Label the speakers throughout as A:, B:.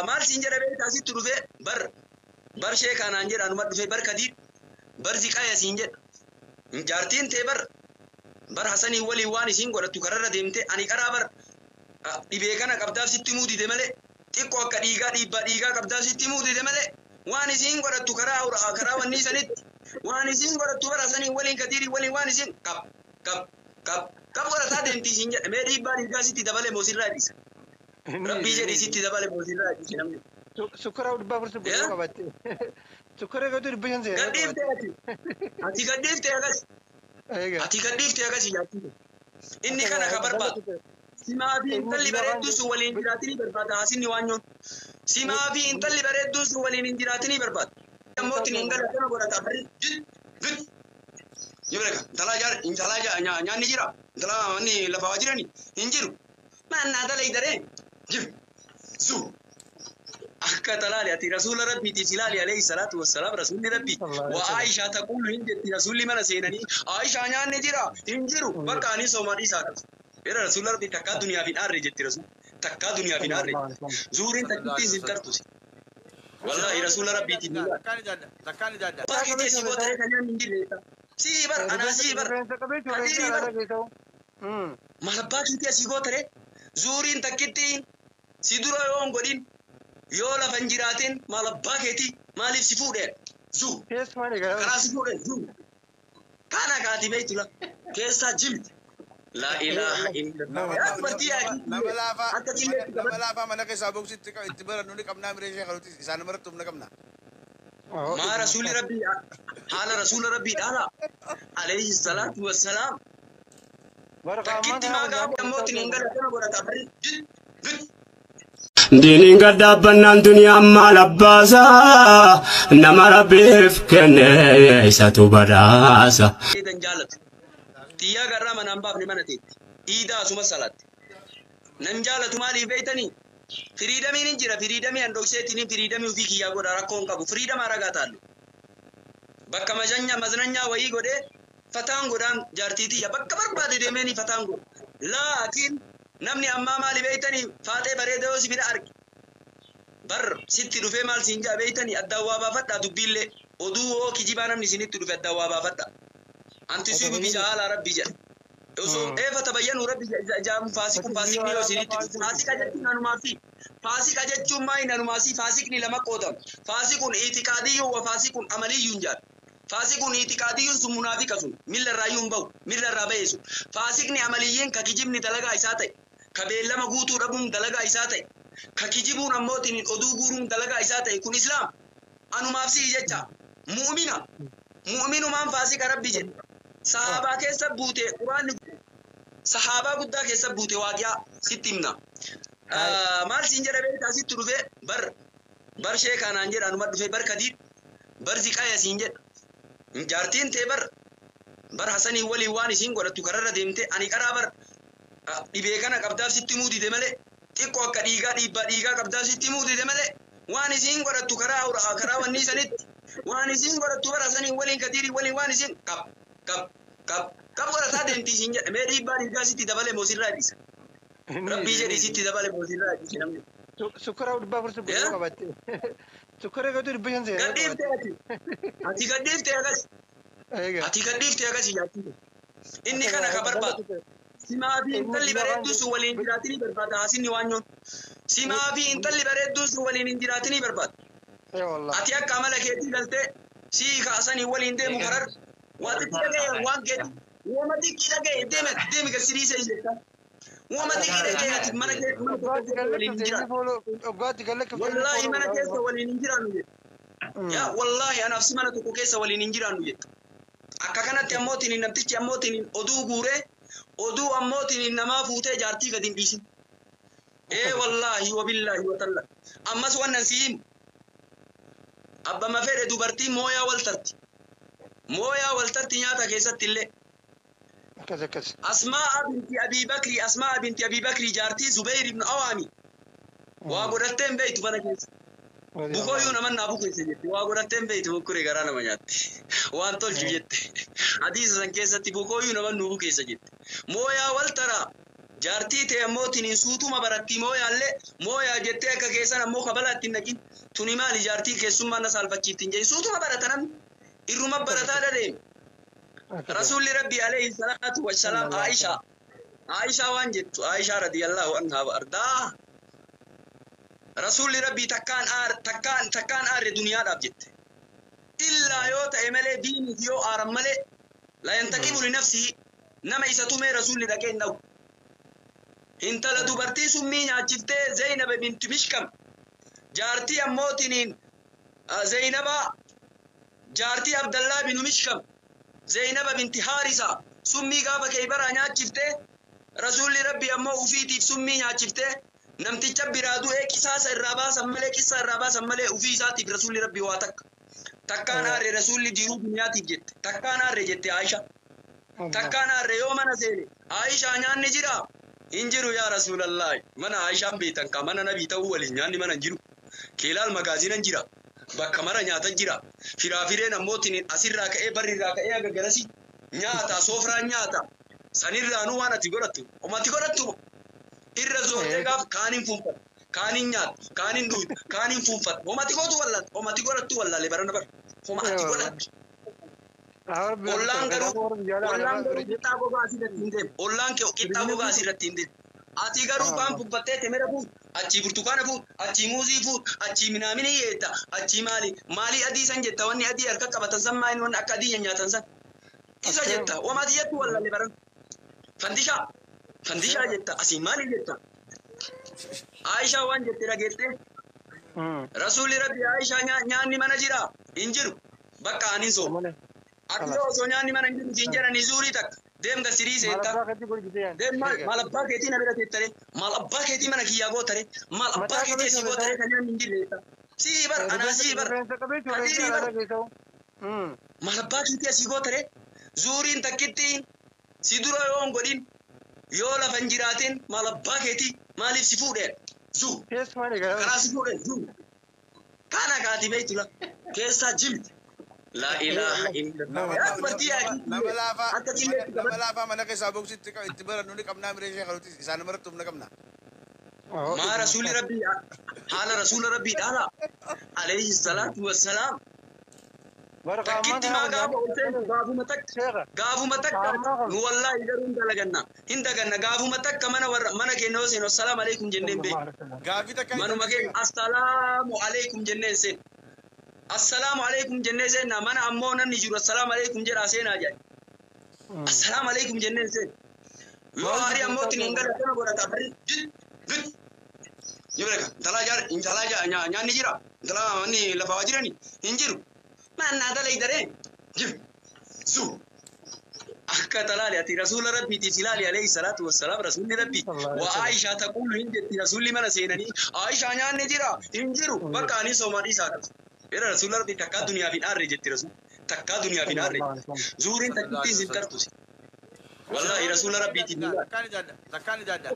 A: maal siin jedha beektaa sitti dhufe bar sheekaan aan jedha anuma dhufe bar kadii bar ziqaaya siin jedha jaartiin tee bar Hasanii waliin waan isiin godhattu kararra deemte ani qaraa dhibee kana qabdaaf sitti muudite malee xiqqoo akka dhiigaa qabdaaf sitti muudite malee waan isiin godhattu karaa wanni sanitti waan isiin godhattu bar Hasanii waliin kadiirii waliin waan isiin qab godhataa deemti isiin jedha mee dhiigaa sitti dabale moosirraa dhiisa rabbii jedhi sitti dabale moosirraa dhiisa namni.
B: Sukara udah bersih bersih kabat. Sukara kau tu dibayar saya.
A: Gadif teh ati gadif teh agas jati. Inni kana kabar ba. Sima fi intalli bareeddu su waliin jiraatini barbaada hasinni waanyoon. Sima fi intalli bareeddu su waliin jiraatini barbaada. Mootin ingala kana godhata bari gid. Yoolega intalaa nyaanni jira. Intalaa wanni lafa wajirani hin jiru. Maannaa dala idaree jiru. Zu. Akka talaali ati rasuula rabbiiti silaali alayhi salaatu wassalaam rasuulli rabbii wa Aisha taqulu hin jetti rasuulli mana seenanii Aisha nyaanni jira hin jiru bakka ani soomaadhi isaa qabu. Era rasuula rabbii takkaa duniyaa fi dhaarre jetti rasuul takkaa duniyaa fi dhaarre zuuriin takkitti sin tartusi. Wallahi rasuula rabbiiti ni
C: takkaani jaadda.
A: Baakitee si goota kan nyaanni hin jirre. Si bar ana si bar. Kadiri bar. Malabbaa kitee si goota zuuriin takkitti si dura yoon godhin. Yoo lafan jiraatin maal abbaa keetii maaliif si fuudhee zuu karaa si fuudhee zuu kana kaati beeytula keessaa jimti laa ilaaha illallah
C: nama laafaa mana keessaa boksitti itti barannu ni qabnaa mireeshee kanuti isaan marattu humna qabna.
A: maa rasuuli rabbii haala rasuula rabbii dhaala alayhi salaatu wassalaam takkitti maagaa ammootin hin galatana godhata bari
D: Diniin gaddaabannaan duniyaa maal abbaasaa nama rabbiif kenne isatu badhaasa.
A: Xiyyaa garraa manaan baafne mana teetti. Iidaa asuma salaatti. Nan jaalatu maaliif beeytanii? Firiidamiin hin jira. Firiidamii handokseetiin firiidamii ofii kiyyaa godha rakkoo hin qabu. Firiidamaa ragaa taallu. Bakka maznanyaa wayii godhee fataan godhaan jaartiitiyya. Bakka barbaade deemeenii fataan godha. Laakiin namni ammaa maali beeytanii faaxee bareeda yoo si bira arge bar sitti dhufee maal siin jaa beeytanii adda waa baafadhaa dubbiillee oduu hoo kijibaa namni isinitti dhufe adda waa baafadhaa antisiibu bija haala rabbi jedha osoo eefa tabayyanu rabbi jaamu faasikni yoo isinitti dhufe faasika jechuun anumaafii faasika jechuun maayin anumaasii faasikni lama qoodama faasikun iitiqaadiyyuu wa faasikun amaliyyuun jaadha faasikun iitiqaadiyyuun sun munaafiqa sun millarraayyuun bahu millarraa ba'e sun faasikni amaliyyiin ka kijibni dalagaa isaa ta'e ka beellama guutuu dhabuun dalagaa isaa ta'e ka kijibuun ammootiin oduu guuruun dalagaa isaa ta'e kun islaam anumaafsii jecha mu'minumaan faasika rabbi jedhe sahaabaa keessa buute quraanni sahaabaa guddaa keessa buute waaqiyaa sitti himna maal siin jedha beektaa sitti dhufe bar sheekaan aan jedha anuma dhufe bar kadii bar ziqaaya siin jedha jaartiin tee bar Hasanii waliin waan isiin godhattu kararra deemte ani qaraa dhibee kana qabdaaf sitti muudite malee xiqqoo akka dhiigaa qabdaaf sitti muudite malee waan isiin godhattu karaa wanni sanitti waan isiin godhattu bar Hasanii waliin kadiirii waliin waan isiin qab godhataa deemti isiin jedha mee dhiigaa sitti dabale moosirraa dhiisa rabbii jedhi sitti dabale moosirraa dhiisa namni.
B: Sukara udah bersih bersih kabat. Sukara kau tu dibayar saya.
A: Gadif teh ati gadif teh agas jati. Inni kana kabar ba. Simaa fi intalli bareeddu su waliin jiraatini barbaada hasinni waanyoon. Simaa fi intalli bareeddu su waliin hin jiraatini barbaada. Ati akka amala keetii galtee sii kaasanii waliin deemu karar. Waan xiqqii dhaga'e waan keetii. Wooma xiqqii dhaga'e deemi gasiriisa jetta. Wooma xiqqii dhaga'e ati mana keessa waliin hin jiraatu. Wallahi mana keessa waliin hin jiraannu jetta. Yaa wallahi anaaf si mana tokko keessa waliin hin jiraannu jetta. Akka kanatti ammootiin namtichi ammootiin oduu guuree oduu ammootiin namaa fuutee jaartii gadi hin dhiisin. Wallahi wabillahi watalla. Ammas wannan si himu. Abbama fedhe dubartiin mooyaa wal tarti nyaata keessatti illee. Asmaa binti Abii Bakri jaartii Zubayr ibn Awaami. Waa godhattee hin beektu mana keessa. Bukooyyuu namannaa bukeessa jette. Waa godhattee hin beektu bukkuree garaa nama nyaatte. Waan tolchu jette. Hadiisa san keessatti bukooyyuu namannuu bukeessa jette. Mooyaa wal taraa jaartii ta'e ammootiin suutuma baratti mooyaa jettee akka keessan ammoo kabalaatti naqin tuni maali jaartii keessummaa na saalfachiiftiin jee suutuma barata namni irruma barataa dadeeme. Rasuulli Rabbi alayhi salaatu wassalaam Aishaa waan jettu Aishaa radiyallahu anha ardaa Rasuulli Rabbi takkaan aarre duniyaadhaaf jette. Illaa yoo ta'e malee diiniif yoo aaran malee la yantaqibu li nafsihi nama isa tumee Rasuulli dhaqee hin dha'u. Intala dubartii summii nyaachiftee Zaynab binti Mishkam jaartii ammootiin Zaynaba jaartii Abdallaa bin Mishkam Zaynaba binti Haarisa summii gaafa keeybaraa nyaachiftee Rasuulli Rabbi ammoo ufiitiif summii nyaachiftee namticha biraa du'ee qisaasa irraa baasan malee ufii isaatiif Rasuulli Rabbi waa takkaan aarre Rasuulli jiruu duniyaatiif jette takkaan aarre jette Aisha takkaan aarre yoo mana seene Aisha nyaanni jira hin jiru yaa Rasuulallah mana Aishaan beetan ka mana nabii ta'uu waliin nyaanni mana hin jiru keelaal magaazinan jira bakka mara nyaata jira firaafireen ammootiin asirraa ka'ee barrirraa ka'ee aga garasi nyaata soofraan nyaata sanirraanuu waan ati godhattu irra zoortee gaaf kaaniin fuunfatu kaaniin nyaatu kaaniin dhuutu kaaniin fuunfatu homati godhattu wallaalee barana bar homa ati godhattu ollaan garuu qixxaa gogaa asirratti hin deemu ollaan qixxaa gogaa asirratti hin deemu ati garuu kaan fuunfattee temera fuut achii burtukaana fuut achii muuzii fuut achii minaamini yeetta achii maalii adii san jetta wanni adii harka qabatan san maayini wanni akka adii nyaatan san isa jetta homati jettu wallaalee barana fandishaa jetta asii maali jetta Aisha waan jette dhageette Rasuulli Rabbi Aisha nyaanni mana jira hin jiru bakka anin soo akka osoo nyaanni mana hin jiru siin jedhani zuurii takka deem gasirii seetta deem maal abbaa keetii na bira teettare maal abbaa keetii mana kiyyaa gootare maal abbaa keetii asii gootare kan nyaanni hin jirre sii bar anaa sii bar kadiirii bar maal abbaa keetii asii gootare zuuriin takkitti si dura yoo hin godhin yoo lafa hin jiraatin maal abbaa keetii maaliif si fuudheen zuu karaa si fuudheen zuu kana kaati beeytula keessaa jimti laa ilaaha illallah
C: nama laafaa mana keessaa boksitti itti barannu ni qabnaa mireeshee kanuti isaan namarratti humna qabna.
A: maa rasuuli rabbii haala rasuula rabbii dhaala alayhi salaatu wassalaam takkitti maa gaafuma takka nu wallaahi garuu hin daganna gaafuma takka mana keenya yoo seenu assalaamu alaikum jenneen bee manuma keenya assalaamu alaikum jenneen seen assalaamu alaikum jennee seenna mana ammoo namni jiru assalaamu alaikum jedhaa seenaa jedhe assalaamu alaikum jenneen seen yoo haari ammootti hin galatana godhata bari gid jibreka intalaa nyaanni jira intalaa wanni lafaa jirani hin jiru maannaa dalay daree jir zuu akka talaali ati rasuula rabbiitiif ilaali alayhi salaatu wassalaam rasuulli rabbii wa Aishaa taquulu hin jetti rasuulli mana seenanii Aishaa nyaanni jira hin jiru bakka ani soomaa dhiisaa qabu era rasuula rabbii takkaa duniyaaf hin aarre jetti rasuul takkaa duniyaaf hin aarre zuuriin takkittiin hin tartusi wallaahi rasuula rabbiitiif
C: takkaan ijaadda.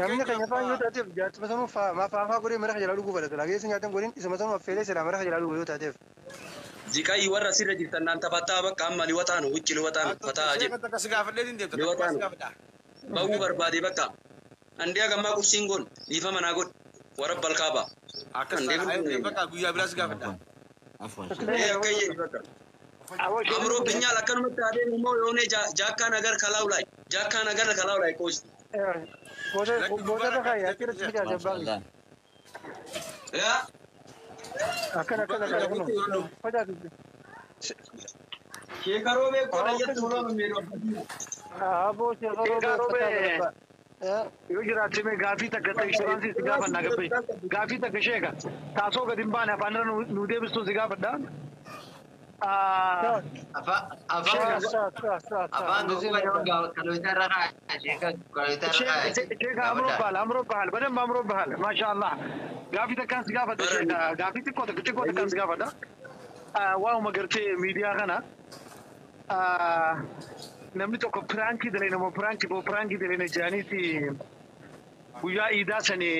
B: namni keenya faan yoo taateef jaartuma sanuu faafaa godhee mara jalaa dhuguu fedhata lageessa nyaatan godhin isuma sanuu affeelee silaa mara jalaa dhuguu yoo taateef.
A: Zikai warra sirra jirtan naan taphataa bakka amma liwataanu wucci liwataanu fataa jedhu ba'uu barbaade bakka andee agammaa qursiin gon dhiifa manaa godh warra balkaaba
C: guyyaa biraas gaafadha.
A: Amroo binyaal akkanumatti adeemu immoo yoonee jaakkaan agar kalaa'ulaayi qoosti.
B: Booda rakaa yaachirratti fidaa jabbaa. Akkana facaatu.
A: Sheekaroo beekoo dhayyatti suuraa mammeedoo.
B: Aboo sheekaroo beekoo.
E: Yoo jiraatime gaafii takka inshuraansii si gaafannaa gabbee gaafii takka sheeka taasoo gadi hin baane afaan irra nu deebistuu si gaafadha.
F: Afaan
E: sheeka amroo bahal badam amroo bahal maasha Allah gaafii takkaan si gaafadha sheeka gaafii xiqqoo takkaan si gaafadha waa'uma gartee miidiyaa kana namni tokko piraankii dalee nama piraankii dalee na jaaniiti guyyaa iidaa sani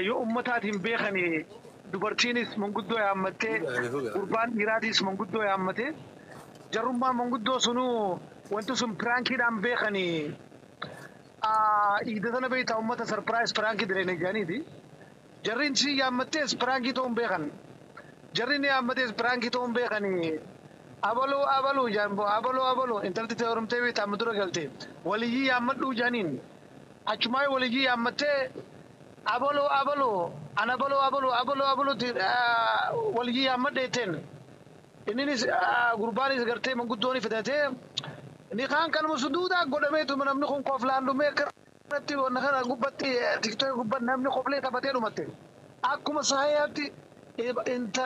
E: yoo ummataatiin beekani dubartiinis manguddoo yaammattee gurbaan dhiiraatiis manguddoo yaammatee jarrummaa manguddoo sunuu wanti sun piraankiidhaan beekani إذا أنا بيت أمة سربرايز برانكي درينا جاني دي جرين شيء يا متى برانكي توم بيخن جرين يا متى برانكي توم بيخني أبلو جانبو أبلو أنت تتورم تبي تامدرو قلتي ولي يا مدو جانين أجمعي ولي يا متى أبلو أنا أبلو ولي يا متى تين إنني غرباني سكرتي من قدوني فتاته نيخان كان مسدودا قدامي من أمني خون قفلان دوميكر نتي ونخنا قبتي تكتوي قبنا أمني قفلي تبتي لومتي أكو مساياتي إنت